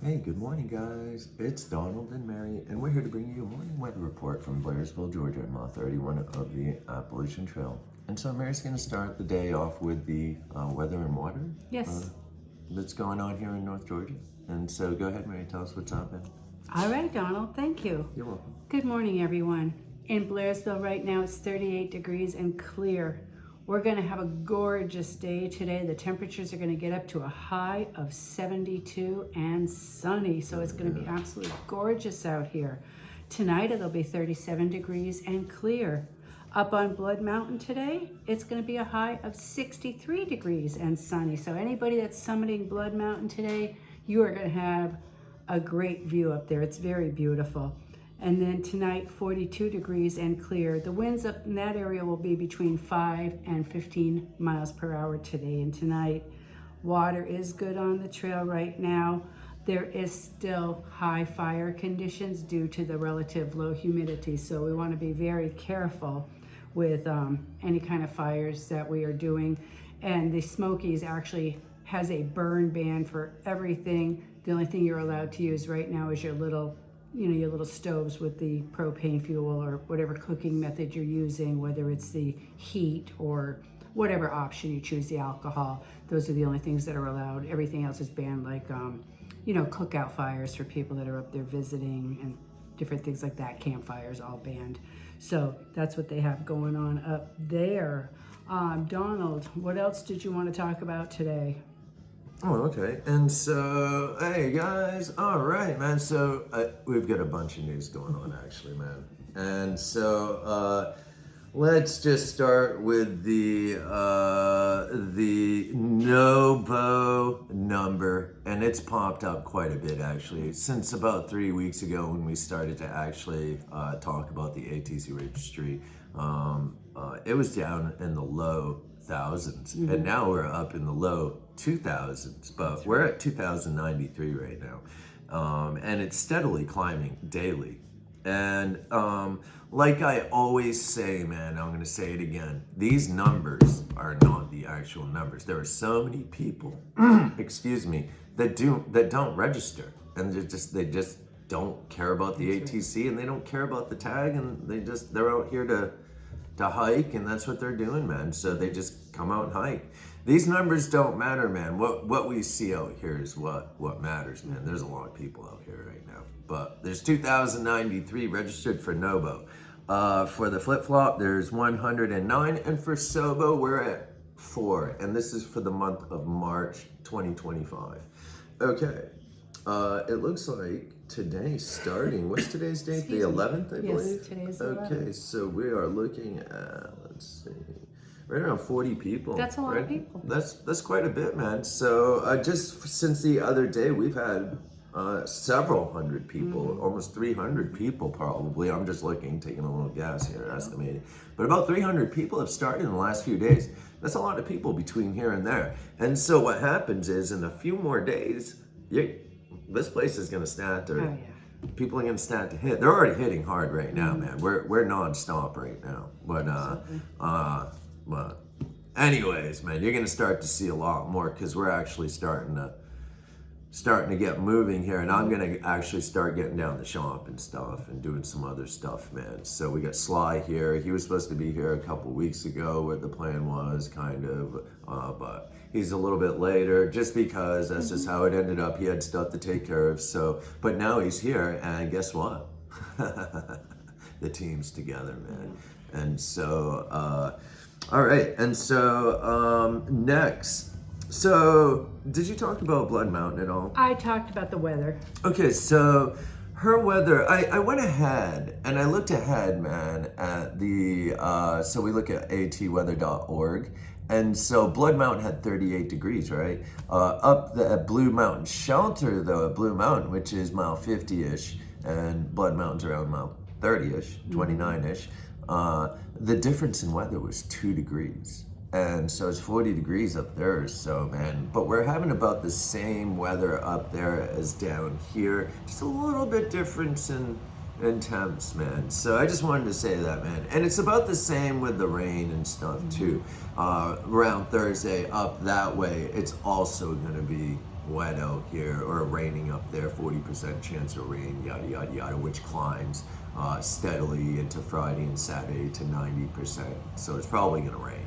Hey, good morning, guys. It's Donald and Mary, and we're here to bring you a morning weather report from Blairsville, Georgia, at mile 31 of the Appalachian Trail. And so Mary's going to start the day off with the weather and water Yes. that's going on here in North Georgia. And so go ahead, Mary, tell us what's happening. All right, Donald. Thank you. You're welcome. Good morning, everyone. In Blairsville right now, it's 38 degrees and clear. We're going to have a gorgeous day today. The temperatures are going to get up to a high of 72 and sunny. So it's going to be absolutely gorgeous out here. Tonight, it'll be 37 degrees and clear. Up on Blood Mountain today, it's going to be a high of 63 degrees and sunny. So anybody that's summiting Blood Mountain today, you are going to have a great view up there. It's very beautiful. And then tonight, 42 degrees and clear. The winds up in that area will be between 5 and 15 miles per hour today and tonight. Water is good on the trail right now. There is still high fire conditions due to the relative low humidity. So we want to be very careful with any kind of fires that we are doing. And the Smokies actually has a burn ban for everything. The only thing you're allowed to use right now is your little stoves with the propane fuel or whatever cooking method you're using, whether it's the heat or whatever option you choose, the alcohol. Those are the only things that are allowed. Everything else is banned, like, cookout fires for people that are up there visiting and different things like that. Campfires, all banned. So that's what they have going on up there. Donald, what else did you want to talk about today? Oh, okay. And so, hey, guys. All right, man. So we've got a bunch of news going on, actually, man. And so let's just start with the NOBO number, and it's popped up quite a bit, actually, since about 3 weeks ago when we started to actually talk about the ATC registry. It was down in the low thousands, and now we're up in the low 2000s, but we're at 2093 right now, and it's steadily climbing daily. And like I always say, man, I'm gonna say it again, these numbers are not the actual numbers. There are so many people excuse me, that don't register, and they just don't care about the ATC, and they don't care about the tag, and they're out here to hike, and that's what they're doing, man. So they just come out and hike. These numbers don't matter, man. What we see out here is what matters, man. There's a lot of people out here right now, but there's 2,093 registered for NOBO. For the flip-flop, there's 109, and for SOBO, we're at 4, and this is for the month of March 2025. Okay, it looks like today starting, what's today's date? The 11th, I believe? Yes, today's the 11th. Okay, so we are looking at, let's see, right around 40 people. That's a lot of people. That's quite a bit, man. So just since the other day, we've had several hundred people, almost 300 people probably. I'm just looking, taking a little guess here, estimating. But about 300 people have started in the last few days. That's a lot of people between here and there. And so what happens is in a few more days, this place is going to start to, people are going to start to hit. They're already hitting hard right now, man. We're non-stop right now. But anyways, man, you're going to start to see a lot more because we're actually starting to get moving here, and I'm going to actually start getting down the shop and stuff and doing some other stuff, man. So we got Sly here. He was supposed to be here a couple weeks ago, what the plan was, kind of, but he's a little bit later just because that's just how it ended up. He had stuff to take care of. So, but now he's here, and guess what? The team's together, man. And so, all right. And so next. So, did you talk about Blood Mountain at all? I talked about the weather. Okay, so her weather, I went ahead and I looked ahead, man, at so we look at atweather.org. And so Blood Mountain had 38 degrees, right? Up at Blue Mountain Shelter, though, at Blue Mountain, which is mile 50-ish, and Blood Mountain's around mile 30-ish, 29-ish, the difference in weather was 2 degrees. And so it's 40 degrees up there, so man, but we're having about the same weather up there as down here, just a little bit difference in temps, man. So I just wanted to say that, man. And it's about the same with the rain and stuff too. Around Thursday up that way, it's also gonna be wet out here or raining up there, 40% chance of rain, yada yada yada, which climbs steadily into Friday and Saturday to 90%. So it's probably going to rain.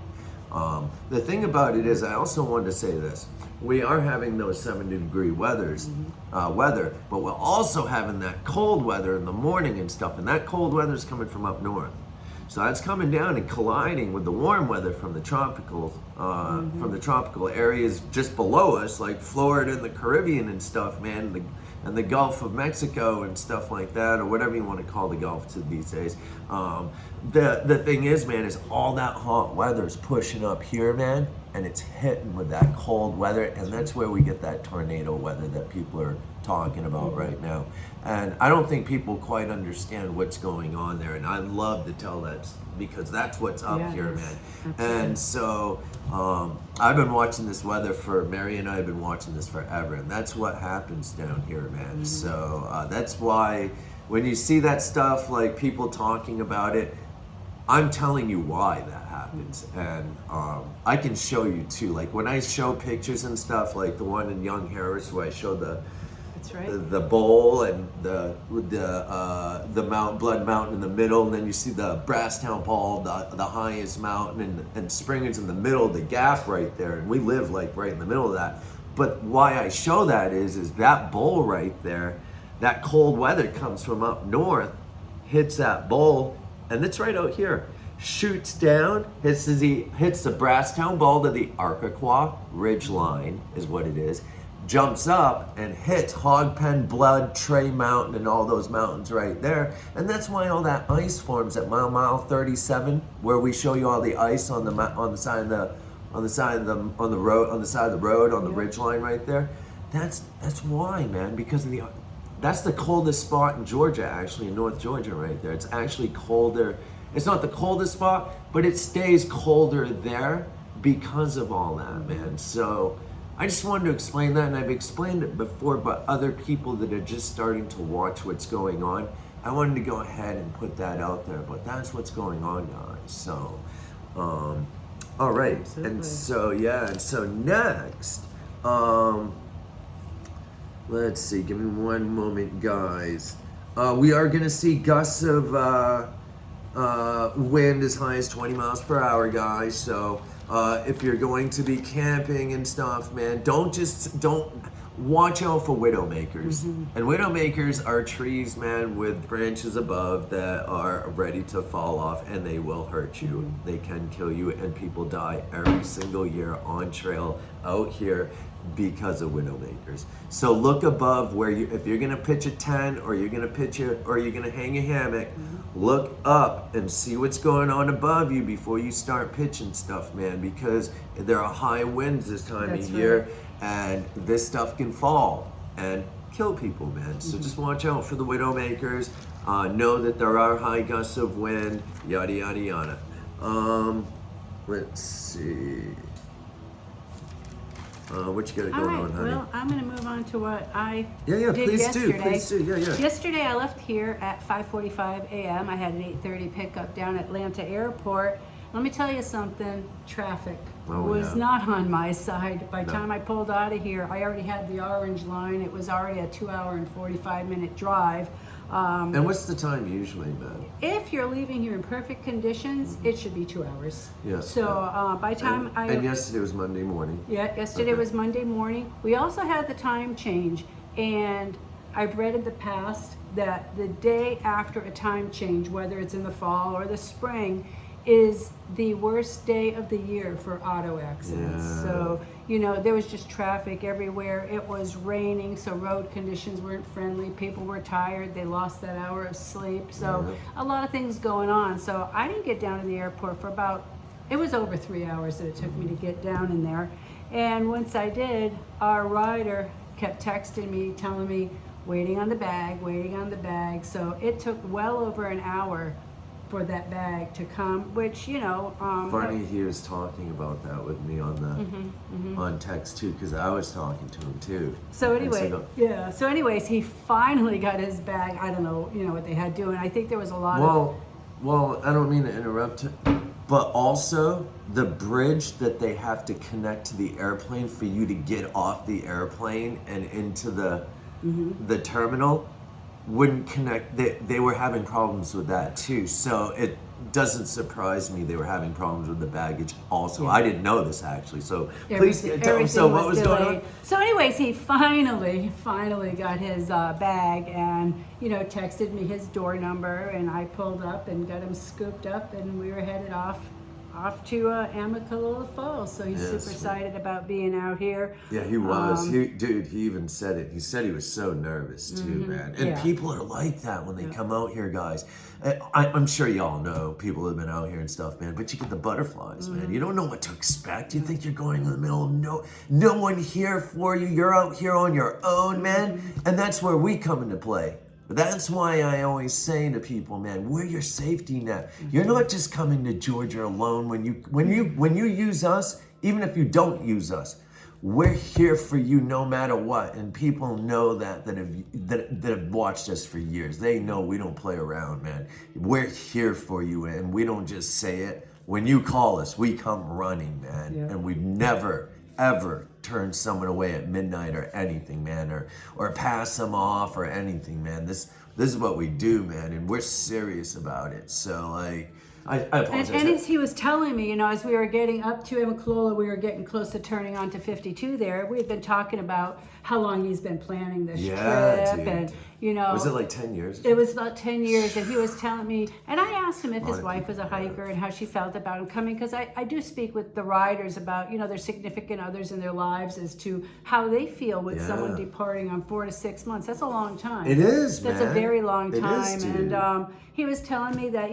The thing about it is, I also wanted to say this: we are having those 70-degree weather, but we're also having that cold weather in the morning and stuff, and that cold weather is coming from up north. So that's coming down and colliding with the warm weather from the tropical areas just below us, like Florida and the Caribbean and stuff, man, and the Gulf of Mexico and stuff like that, or whatever you want to call the Gulf these days. The thing is, man, is all that hot weather is pushing up here, man, and it's hitting with that cold weather, and that's where we get that tornado weather that people are talking about right now. And I don't think people quite understand what's going on there, and I love to tell that because that's what's up here, man. Absolutely. And so I've been watching this weather Mary and I have been watching this forever, and that's what happens down here, man. So that's why when you see that stuff, like people talking about it, I'm telling you why that happens. And I can show you too, like when I show pictures and stuff, like the one in Young Harris where I show the bowl and the Blood Mountain in the middle, and then you see the Brasstown Ball, the highest mountain, and Springer's in the middle, the gap right there, and we live like right in the middle of that. But why I show that is that bowl right there, that cold weather comes from up north, hits that bowl, and it's right out here, shoots down, hits the Brasstown Ball to the Arkansas Ridge Line is what it is, jumps up and hits Hog Pen, Blood, Trey Mountain, and all those mountains right there. And that's why all that ice forms at mile 37, where we show you all the ice on the side of the road on the ridge line right there. That's why, man, because that's the coldest spot in Georgia, actually, in North Georgia right there. It's actually colder. It's not the coldest spot, but it stays colder there because of all that, man. So I just wanted to explain that, and I've explained it before, but other people that are just starting to watch what's going on, I wanted to go ahead and put that out there, but that's what's going on, guys. So, all right. Absolutely. And so next, let's see, give me one moment, guys. We are gonna see gusts of wind as high as 20 miles per hour, guys. So if you're going to be camping and stuff, man, don't watch out for widowmakers. And widowmakers are trees, man, with branches above that are ready to fall off, and they will hurt you. They can kill you, and people die every single year on trail out here because of widowmakers. So look above where if you're gonna pitch a tent, or you're gonna hang a hammock, look up and see what's going on above you before you start pitching stuff, man, because there are high winds this time of year, and this stuff can fall and kill people, man. So just watch out for the widowmakers. Know that there are high gusts of wind, yada yada yada. Let's see. What you got going on, honey? Well, I'm going to move on to what I Yeah, did please yesterday. do. Yeah. Yesterday I left here at 5:45 a.m. I had an 8:30 pickup down at Atlanta Airport. Let me tell you something, traffic was not on my side. By the time I pulled out of here, I already had the orange line. It was already a 2-hour and 45-minute drive. And what's the time usually, man? If you're leaving here in perfect conditions, it should be 2 hours. Yes. So by the time And yesterday was Monday morning. Yeah, yesterday was Monday morning. We also had the time change, and I've read in the past that the day after a time change, whether it's in the fall or the spring, is the worst day of the year for auto accidents. Yeah. So, there was just traffic everywhere. It was raining, so road conditions weren't friendly. People were tired. They lost that hour of sleep. So a lot of things going on. So I didn't get down to the airport for it was over 3 hours that it took me to get down in there. And once I did, our rider kept texting me, telling me, waiting on the bag. So it took well over an hour for that bag to come, which Funny, he was talking about that with me on on text too, because I was talking to him too. So anyway, So anyways, he finally got his bag. I don't know, what they had to do, and I think there was a lot of. Well, I don't mean to interrupt. but also the bridge that they have to connect to the airplane for you to get off the airplane and into the terminal wouldn't connect. They were having problems with that too. So it doesn't surprise me they were having problems with the baggage also. Yeah. I didn't know this actually. So please tell me, Everything so what was going delayed. on? So anyways, he finally got his bag and, texted me his door number, and I pulled up and got him scooped up, and we were headed off to Amicalola Falls. So he's Yes. super excited about being out here. Yeah, he was. He even said it. He said he was so nervous too, man. And Yeah. people are like that when they come out here, guys. I'm sure y'all know people have been out here and stuff, man. But you get the butterflies, man. You don't know what to expect. You think you're going in the middle of no one here for you. You're out here on your own, man. And that's where we come into play. That's why I always say to people, man, we're your safety net. You're not just coming to Georgia alone. When you use us, even if you don't use us, we're here for you no matter what. And people know that have watched us for years. They know we don't play around, man. We're here for you, and we don't just say it. When you call us, we come running, man. Yeah. And we've never ever turn someone away at midnight or anything, man, or pass them off or anything, man. This is what we do, man, and we're serious about it. So like, I apologize. And as he was telling me, as we were getting up to Amicalola, we were getting close to turning onto 52 there. We had been talking about how long he's been planning this trip, dude. and Was it like 10 years? It was about 10 years, and he was telling me, and I asked him if his wife was a hiker and how she felt about him coming, because I do speak with the riders about, their significant others in their lives as to how they feel with someone departing on 4 to 6 months. That's a long time. It is, That's man. a very long It time. is, dude. And he was telling me that,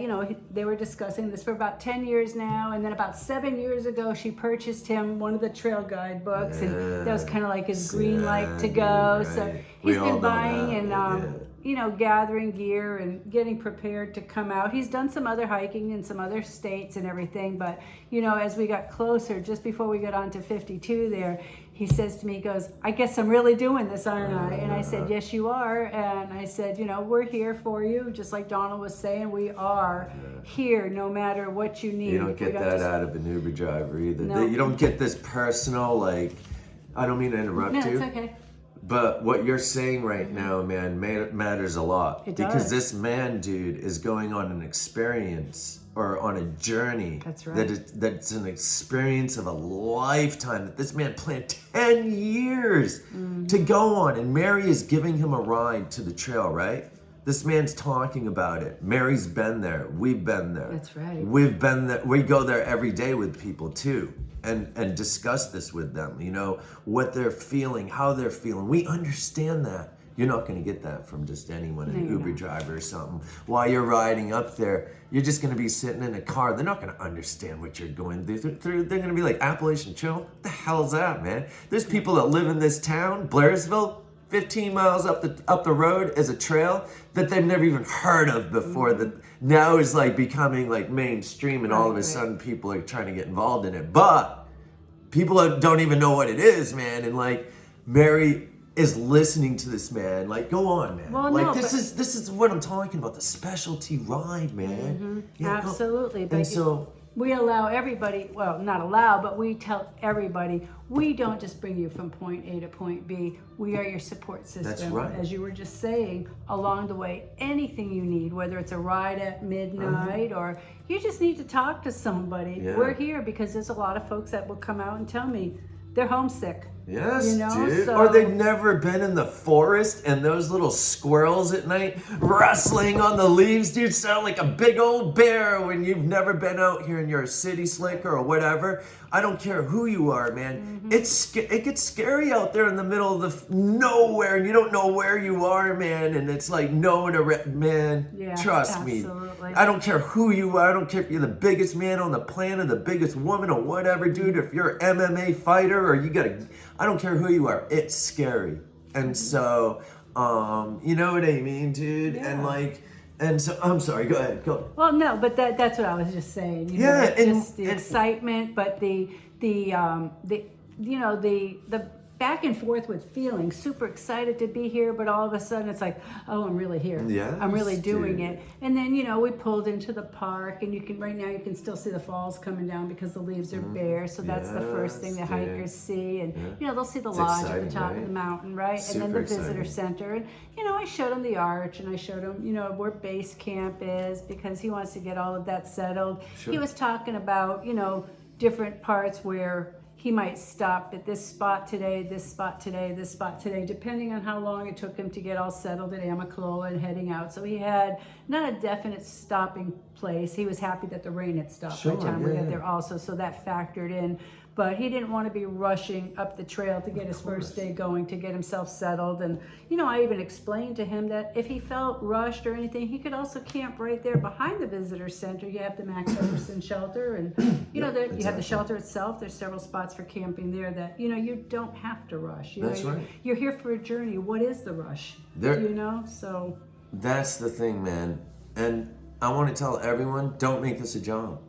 they were discussing this for about 10 years now, and then about 7 years ago, she purchased him one of the trail guide books, and that was kind of like his green light to go. Right. So We he's all been know buying that, and gathering gear and getting prepared to come out. He's done some other hiking in some other states and everything, but as we got closer, just before we got onto 52 there, he says to me, he goes, I guess I'm really doing this, aren't I? And I said, yes, you are. And I said, we're here for you. Just like Donald was saying, we are here no matter what you need. You don't get that just... out of an Uber driver either. No. You don't get this personal, like, I don't mean to interrupt No, you. it's okay. But what you're saying right now, man, matters a lot. It because does. this man, dude, is going on an experience or on a journey. That's right. That's an experience of a lifetime that this man planned 10 years to go on. And Mary is giving him a ride to the trail, right? This man's talking about it. Mary's been there. We've been there. That's right. We've been there. We go there every day with people too. And discuss this with them, what they're feeling, how they're feeling. We understand that. You're not going to get that from just anyone, an Uber driver or something. While you're riding up there, you're just going to be sitting in a car. They're not going to understand what you're going through. They're going to be like, Appalachian Trail? What the hell's that, man? There's people that live in this town, Blairsville, 15 miles up the road is a trail that they've never even heard of before, that now is like becoming like mainstream, and all of a sudden people are trying to get involved in it. But people don't even know what it is, man. And like, Mary is listening to this man. Like, go on, man. Well, like, no, this is what I'm talking about, the specialty ride, man. Yeah, Absolutely. And so we allow everybody, well, not allow, but we tell everybody, we don't just bring you from point A to point B. We are your support system. That's right. As you were just saying, along the way, anything you need, whether it's a ride at midnight or you just need to talk to somebody, we're here, because there's a lot of folks that will come out and tell me they're homesick. yes, dude. So... Or they've never been in the forest, and those little squirrels at night rustling on the leaves, dude, sound like a big old bear when you've never been out here and you're a city slicker or whatever. I don't care who you are, man. It gets scary out there in the middle of the nowhere, and you don't know where you are, man. And it's like man. Yeah, trust me. absolutely. I don't care who you are. I don't care if you're the biggest man on the planet, the biggest woman, or whatever, dude. If you're an MMA fighter or I don't care who you are. It's scary, and so you know what I mean, dude. Yeah. And so I'm sorry. Go ahead. Go. Well, no, but that's what I was just saying. Just the excitement, but the back and forth with feelings, super excited to be here, but all of a sudden it's like, oh, I'm really here. Yes, I'm really doing dude. it. And then, we pulled into the park, and right now you can still see the falls coming down because the leaves are bare. So that's the first thing the Yes, hikers see. And, they'll see the It's lodge at the exciting, top of right? the mountain, right? And then Super the visitor exciting. center. And, I showed him the arch, and I showed him, where base camp is, because he wants to get all of that settled. Sure. He was talking about, different parts where he might stop at this spot today, this spot today, this spot today, depending on how long it took him to get all settled at Amicalola and heading out. So he had not a definite stopping place. He was happy that the rain had stopped by the time we got there also, so that factored in. But he didn't want to be rushing up the trail to get his first day going, to get himself settled. And, I even explained to him that if he felt rushed or anything, he could also camp right there behind the visitor center. You have the Max Everson shelter, and, you have the exactly. shelter itself. There's several spots for camping there that, you don't have to rush. That's right. You're here for a journey. What is the rush? So. That's the thing, man. And I want to tell everyone, don't make this a job.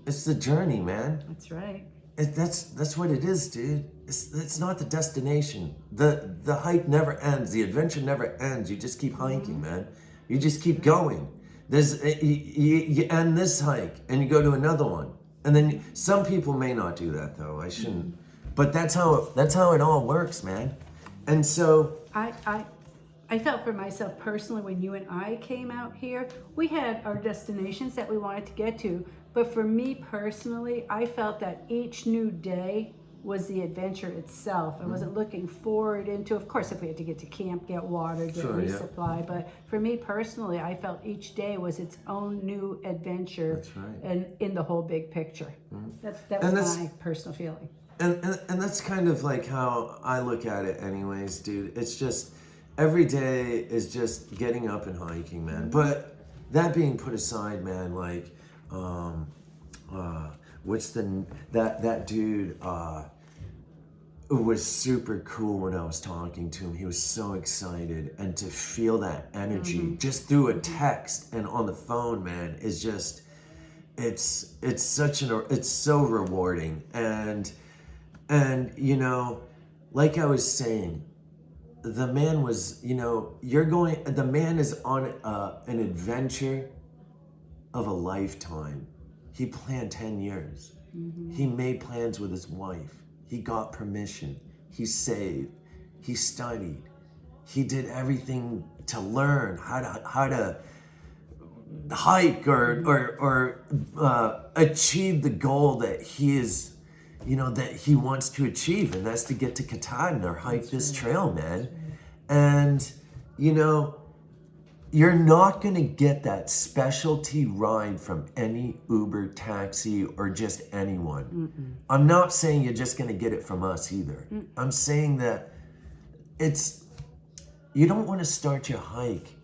It's the journey, man. That's right. That's what it is, dude. It's not the destination. The hike never ends. The adventure never ends. You just keep hiking, man. You just keep going. You end this hike and you go to another one, and then some people may not do that though. I shouldn't, but that's how it all works, man. And so I felt for myself personally, when you and I came out here, we had our destinations that we wanted to get to. But for me personally, I felt that each new day was the adventure itself. I wasn't looking forward into, of course, if we had to get to camp, get water, get resupply. But for me personally, I felt each day was its own new adventure. That's right. And in the whole big picture. That was my personal feeling. And that's kind of like how I look at it anyways, dude. It's just every day is just getting up and hiking, man. But that being put aside, man, like what's that dude was super cool when I was talking to him. He was so excited, and to feel that energy just through a text and on the phone, man, is just it's so rewarding. And like I was saying, the man was, the man is on an adventure of a lifetime. He planned 10 years. He made plans with his wife. He got permission. He saved. He studied. He did everything to learn how to hike or achieve the goal that he is, that he wants to achieve, and that's to get to Katahdin or hike this trail, man. And you're not going to get that specialty ride from any Uber, taxi, or just anyone. I'm not saying you're just going to get it from us either. I'm saying that you don't want to start your hike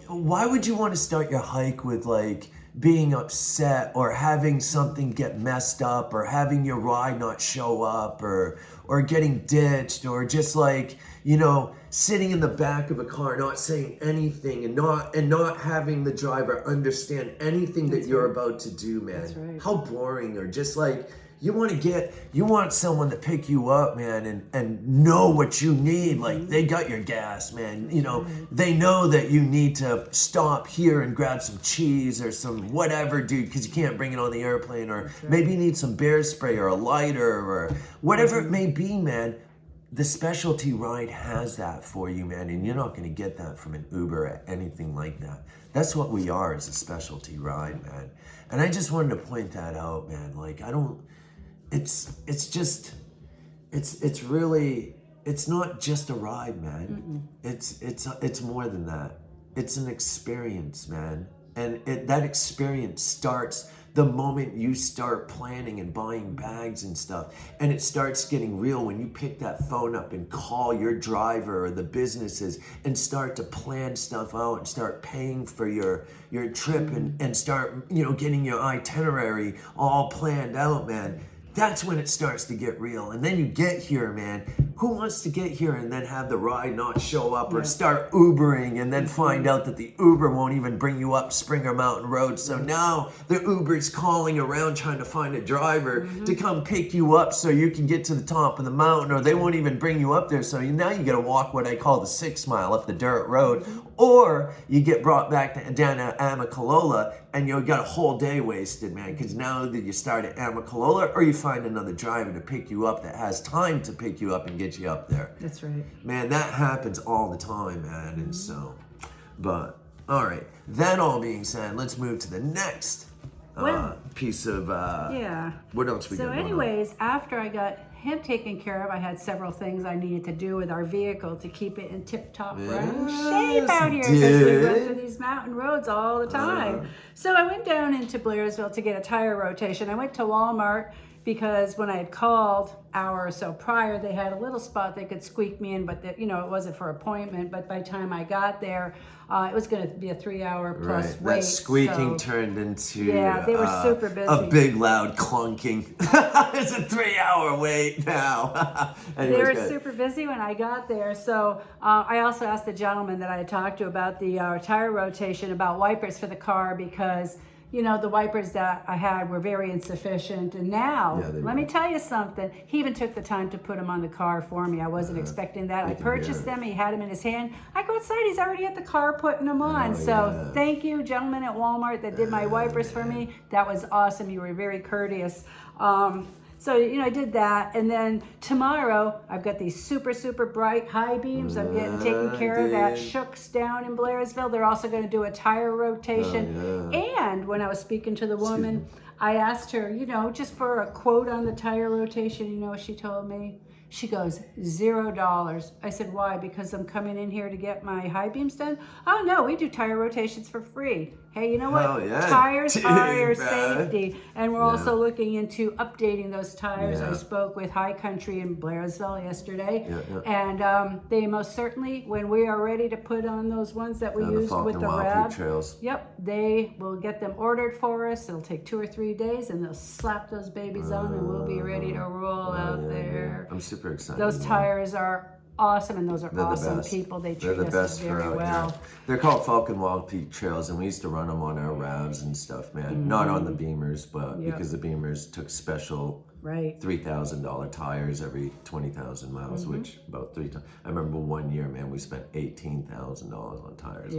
why would you want to start your hike with like being upset or having something get messed up or having your ride not show up or getting ditched or just like, sitting in the back of a car not saying anything and not having the driver understand anything that you're about to do, man. That's right. How boring. Or just like you want someone to pick you up, man, and know what you need. Like they got your gas, man. They know that you need to stop here and grab some cheese or some whatever, dude, because you can't bring it on the airplane, or maybe you need some bear spray or a lighter or whatever it may be, man. The specialty ride has that for you, man, and you're not going to get that from an Uber or anything like that. That's what we are, as a specialty ride, man. And I just wanted to point that out, man. Like it's really, it's not just a ride, man. It's more than that. It's an experience, man. And that experience starts the moment you start planning and buying bags and stuff. And it starts getting real when you pick that phone up and call your driver or the businesses and start to plan stuff out and start paying for your trip and start, getting your itinerary all planned out, man. That's when it starts to get real. And then you get here, man. who wants to get here and then have the ride not show up, or start Ubering and then find out that the Uber won't even bring you up Springer Mountain Road? So now the Uber's calling around trying to find a driver to come pick you up so you can get to the top of the mountain, or they won't even bring you up there. So now you got to walk what I call the 6 mile up the dirt road, or you get brought back down to Amicalola and you got a whole day wasted, man, because now that you start at Amicalola, or you find another driver to pick you up that has time to pick you up and get you up there. That's right. Man, that happens all the time, man. And so, but all right, that all being said, let's move to the next piece of what else we got So going on? anyways, after I got him taken care of, I had several things I needed to do with our vehicle to keep it in tip-top running shape out here, because we run through these mountain roads all the time. So I went down into Blairsville to get a tire rotation. I went to Walmart because when I had called hour or so prior, they had a little spot they could squeak me in, but it wasn't for appointment. But by the time I got there, it was going to be a 3-hour plus wait. That squeaking turned into they were super busy. A big loud clunking. It's a 3-hour wait now. They were super busy when I got there. So I also asked the gentleman that I had talked to about the tire rotation about wipers for the car, because the wipers that I had were very insufficient. And now, let me tell you something. He even took the time to put them on the car for me. I wasn't expecting that. I purchased them. He had them in his hand. I go outside. He's already at the car putting them on. Thank you, gentlemen at Walmart that did my wipers for me. That was awesome. You were very courteous. So, I did that. And then tomorrow, I've got these super, super bright high beams. I'm getting taken care of at Shook's down in Blairsville. They're also going to do a tire rotation. And when I was speaking to the woman, I asked her, just for a quote on the tire rotation, you know what she told me? She goes, $0. I said, why? Because I'm coming in here to get my high beams done? Oh, no, we do tire rotations for free. Hey, you know what? Tires are your safety. And we're also looking into updating those tires. I spoke with High Country in Blairsville yesterday. And they most certainly, when we are ready to put on those ones that we used with the RAV, they will get them ordered for us. It'll take 2 or 3 days, and they'll slap those babies on, and we'll be ready to roll out there. I'm super excited. Those tires are awesome, and those are awesome people. They treat us very well. They're called Falcon Wild Peak Trails, and we used to run them on our RAVs and stuff, man. Not on the Beamers, but because the Beamers took special $3,000 tires every 20,000 miles, which about 3 times. I remember one year, man, we spent $18,000 on tires.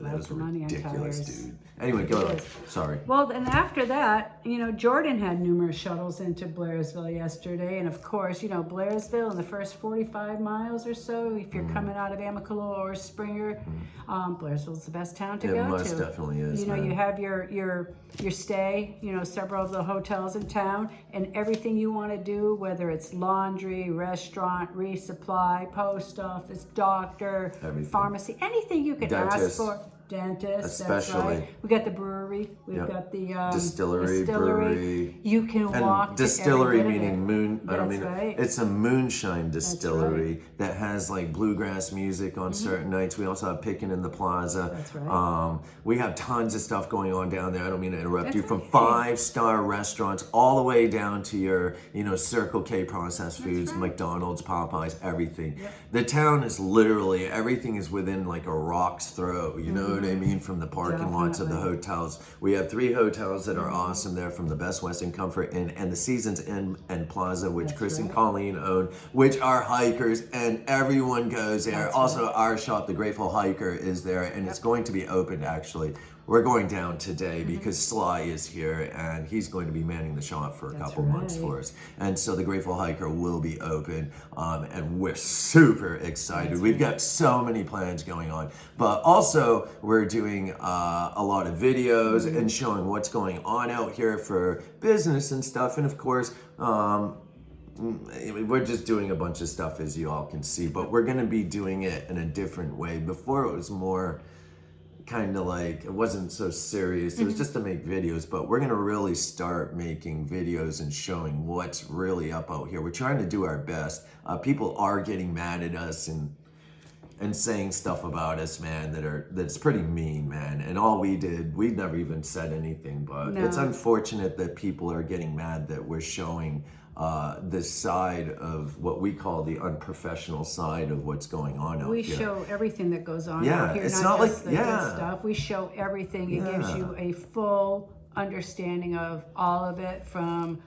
That was ridiculous, dude. Anyway, go ahead. Sorry. Well, and after that, Jordan had numerous shuttles into Blairsville yesterday, and of course, Blairsville in the first 45 miles or so, if you're coming out of Amicalola or Springer, Blairsville's the best town to go to. It most definitely is. You have your stay, several of the hotels in town, and everything you want to do, whether it's laundry, restaurant, resupply, post office, doctor, pharmacy, anything you could ask for. Dentist, especially. That's right. We got the brewery. We've got the distillery, brewery. You can walk. Distillery meaning moon. Right. It's a moonshine distillery that has like bluegrass music on certain nights. We also have Pickin' in the Plaza. That's right. We have tons of stuff going on down there. I don't mean to interrupt you. From 5-star restaurants all the way down to your, Circle K processed foods, McDonald's, Popeyes, everything. The town is literally everything is within like a rock's throw. You know what I mean? From the parking lots of the hotels. We have 3 hotels that are awesome there, from the Best Western Comfort Inn and the Seasons Inn and Plaza, which Chris and Colleen own, which are hikers, and everyone goes there. Also, our shop, The Grateful Hiker, is there, and it's going to be opened actually. We're going down today because Sly is here, and he's going to be manning the shop for a couple months for us. And so the Grateful Hiker will be open, and we're super excited. We've got so many plans going on, but also we're doing a lot of videos and showing what's going on out here for business and stuff. And of course, we're just doing a bunch of stuff, as you all can see, but we're going to be doing it in a different way. Before, it was more kind of like, it wasn't so serious. It was just to make videos, but we're going to really start making videos and showing what's really up out here. We're trying to do our best. People are getting mad at us and saying stuff about us, man, that's pretty mean, man. And all we never even said anything, but it's unfortunate that people are getting mad that we're showing this side of what we call the unprofessional side of what's going on out We here. show everything that goes on Yeah, out here, it's not not just like- the yeah. good stuff. We show everything. It gives Yeah. you a full understanding of all of it, from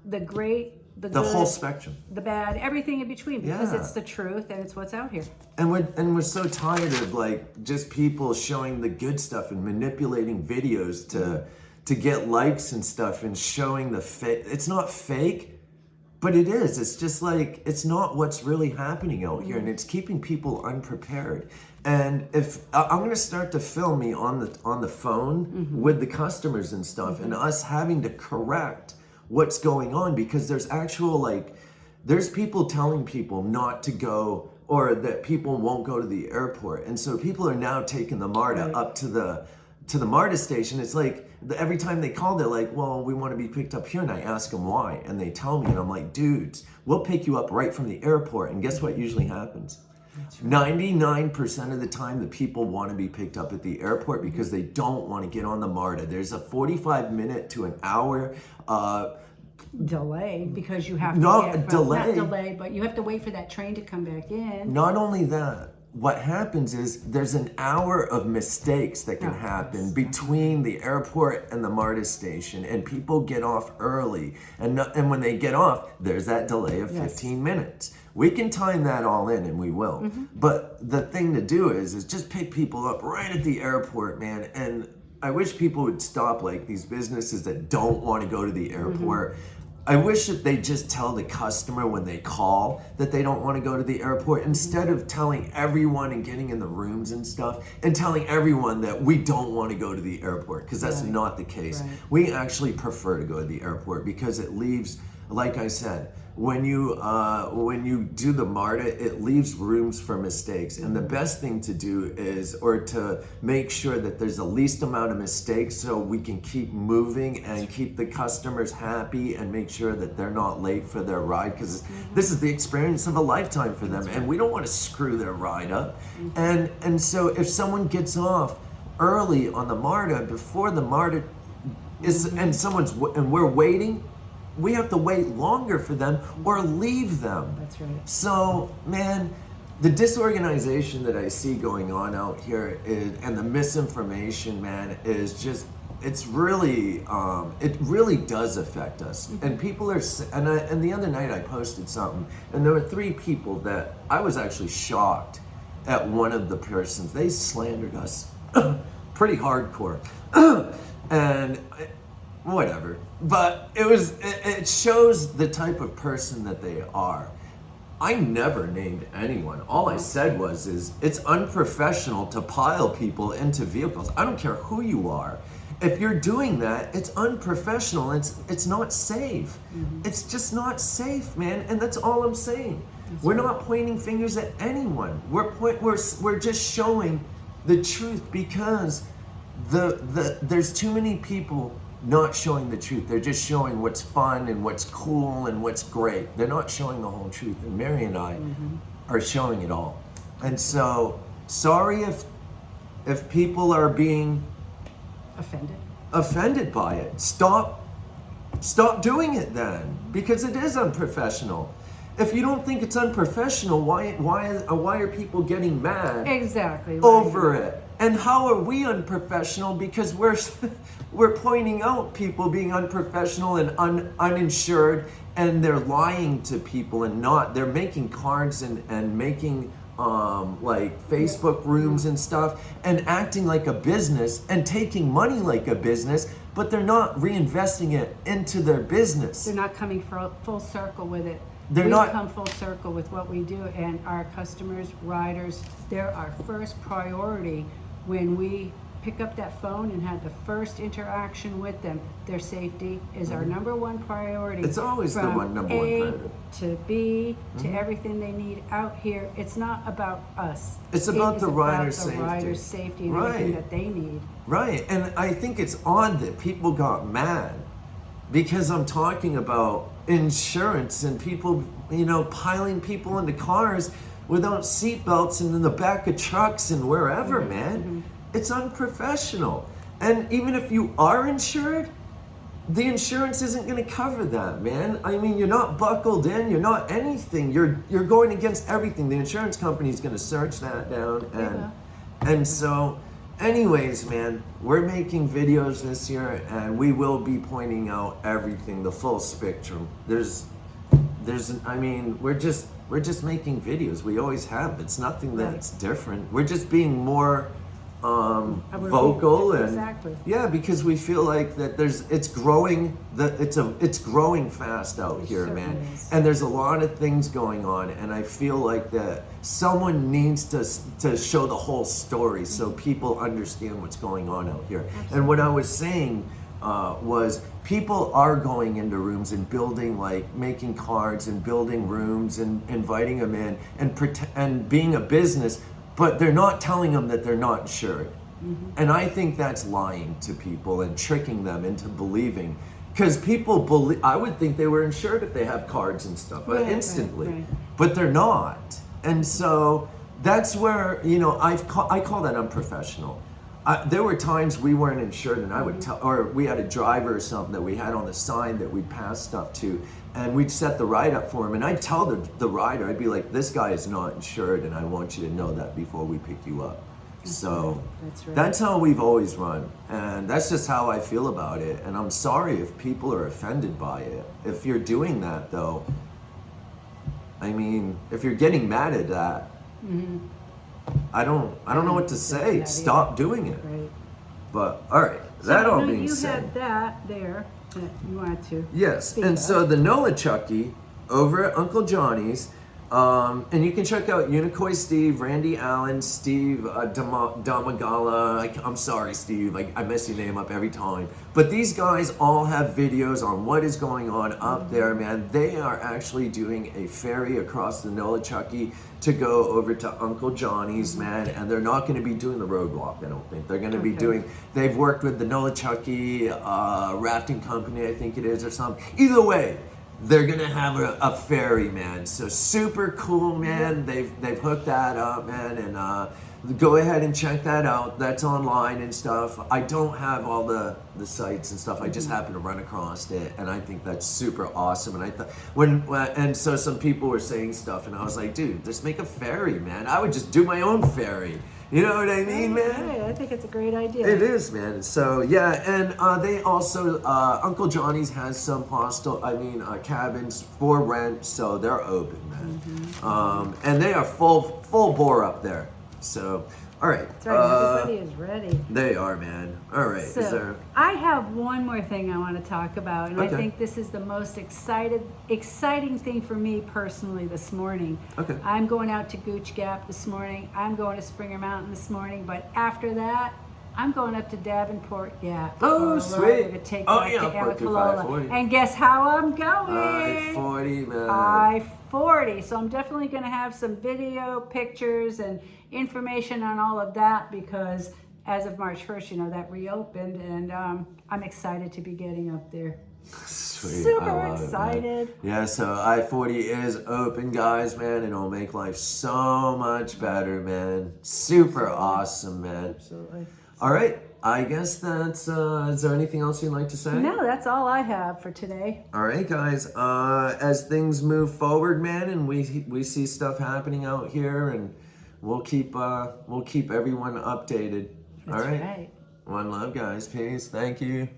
the great, the The good, whole spectrum. the bad, everything in between, because Yeah. it's the truth and it's what's out here. And we're so tired of like just people showing the good stuff and manipulating videos to get likes and stuff and showing the fake. It's not fake, but it is. It's just like it's not what's really happening out here, and it's keeping people unprepared. And if I'm gonna start to film me on the phone with the customers and stuff, and us having to correct what's going on, because there's actual like there's people telling people not to go, or that people won't go to the airport, and so people are now taking the MARTA Right. up to the MARTA station. It's like every time they call, they're like, well, we want to be picked up here, and I ask them why, and they tell me, and I'm like, dudes, we'll pick you up right from the airport. And guess what usually happens? 99% of the time, the people want to be picked up at the airport because they don't want to get on the MARTA. There's a 45-minute to an hour Delay, because you have to No, get from, delay. not delay, but you have to wait for that train to come back in. Not only that, what happens is there's an hour of mistakes that can Oh, happen yes. between the airport and the MARTA station, and people get off early. And when they get off, there's that delay of Yes. 15 minutes. We can time that all in, and we will. But the thing to do is just pick people up right at the airport, man. And I wish people would stop like these businesses that don't want to go to the airport. I wish that they just tell the customer when they call that they don't want to go to the airport, instead of telling everyone and getting in the rooms and stuff and telling everyone that we don't want to go to the airport, because that's Right. not the case. Right. We actually prefer to go to the airport because it leaves, like I said, when you do the MARTA, it leaves rooms for mistakes. And the best thing to do is, or to make sure that there's the least amount of mistakes, so we can keep moving and keep the customers happy and make sure that they're not late for their ride, because this is the experience of a lifetime for them, and we don't want to screw their ride up. And so if someone gets off early on the MARTA, before the MARTA is, and we're waiting, we have to wait longer for them or leave them. That's right. So, man, the disorganization that I see going on out here and the misinformation, man, is just, it's really, it really does affect us. And people are, and the other night I posted something, and there were 3 people that I was actually shocked at. One of the persons, they slandered us pretty hardcore. And whatever, but it shows the type of person that they are. I never named anyone. All I said is it's unprofessional to pile people into vehicles. I don't care who you are. If you're doing that, it's unprofessional. It's not safe. It's just not safe, man. And that's all I'm saying. We're not pointing fingers at anyone. We're just showing the truth, because there's too many people not showing the truth. They're just showing what's fun and what's cool and what's great. They're not showing the whole truth. And Mary and I are showing it all. And so, sorry if people are being offended by it. Stop doing it then, because it is unprofessional. If you don't think it's unprofessional, why are people getting mad Exactly. Right. over it? And how are we unprofessional? Because we're pointing out people being unprofessional and uninsured, and they're lying to people, and they're making cards and making like Facebook rooms and stuff, and acting like a business and taking money like a business, but they're not reinvesting it into their business. They're not coming full circle with it. They're we not- come full circle with what we do, and our customers, riders, they're our first priority when we pick up that phone and have the first interaction with them. Their safety is our number one priority. It's always the From number one A priority. to B to everything they need out here. It's not about us. It's about the rider's the safety. rider's safety and Right. everything that they need. Right, and I think it's odd that people got mad because I'm talking about insurance and people, piling people into cars without seatbelts and in the back of trucks and wherever, man. It's unprofessional. And even if you are insured, the insurance isn't going to cover that, man. I mean, you're not buckled in, you're not anything. You're going against everything. The insurance company's going to search that down, and so, anyways, man, we're making videos this year, and we will be pointing out everything, the full spectrum. I mean, we're just making videos. We always have. It's nothing that's different. We're just being more vocal, and exactly. yeah, because we feel like that it's growing, it's growing fast out here, man. Is. And there's a lot of things going on, and I feel like that someone needs to show the whole story so people understand what's going on out here. Absolutely. And what I was saying was people are going into rooms and building, like making cards and building rooms and inviting them in and being a business, but they're not telling them that they're not insured. And I think that's lying to people and tricking them into believing, because people believe, I would think they were insured if they have cards and stuff instantly, right. But they're not. And so that's where, you know, I call that unprofessional. There were times we weren't insured, and I would tell, or we had a driver or something that we had on the sign that we'd pass stuff to, and we'd set the ride up for him, and I'd tell the rider, I'd be like, this guy is not insured, and I want you to know that before we pick you up. So that's how we've always run, and that's just how I feel about it. And I'm sorry if people are offended by it. If you're doing that, though, I mean, if you're getting mad at that, I don't know what to say. Stop doing it. Right. But all right, that all being you said, had that there that you wanted to. yes, speak and of. so the Nolichucky over at Uncle Johnny's, and you can check out Unicoi Steve, Randy Allen, Steve Damagala. I'm sorry, Steve, I mess your name up every time. But these guys all have videos on what is going on up there, man. They are actually doing a ferry across the Nolichucky to go over to Uncle Johnny's, man, and they're not going to be doing the road walk, I don't think. They're going to be doing, they've worked with the Nolichucky rafting company, I think it is, or something. Either way, they're gonna have a ferry, man. So super cool, man. They've hooked that up, man, and go ahead and check that out. That's online and stuff. I don't have all the sites and stuff. I just happened to run across it, and I think that's super awesome. And I thought and so some people were saying stuff, and I was like, dude, just make a ferry, man. I would just do my own ferry. You know what I mean, man? Right. I think it's a great idea. It is, man. So yeah, and they also Uncle Johnny's has some cabins for rent, so they're open, man. And they are full bore up there. So all right. That's right. Everybody is ready. They are, man. All right. So, I have one more thing I want to talk about, and I think this is the most exciting thing for me personally this morning. Okay. I'm going out to Gooch Gap this morning. I'm going to Springer Mountain this morning, but after that, I'm going up to Davenport Gap. Oh, sweet. To take Oh, back yeah, to up to Alcalola. 540. And guess how I'm going? I-40, man. I-40. So I'm definitely going to have some video, pictures, and information on all of that, because as of March 1st, you know, that reopened, and I'm excited to be getting up there. Sweet. Super excited. Yeah, so I-40 is open, guys, man. It'll make life so much better, man. Super awesome, man. Absolutely. All right. I guess that's, is there anything else you'd like to say? No, that's all I have for today. All right, guys. As things move forward, man, and we see stuff happening out here, and we'll keep everyone updated. That's all right. right. One love, guys. Peace. Thank you.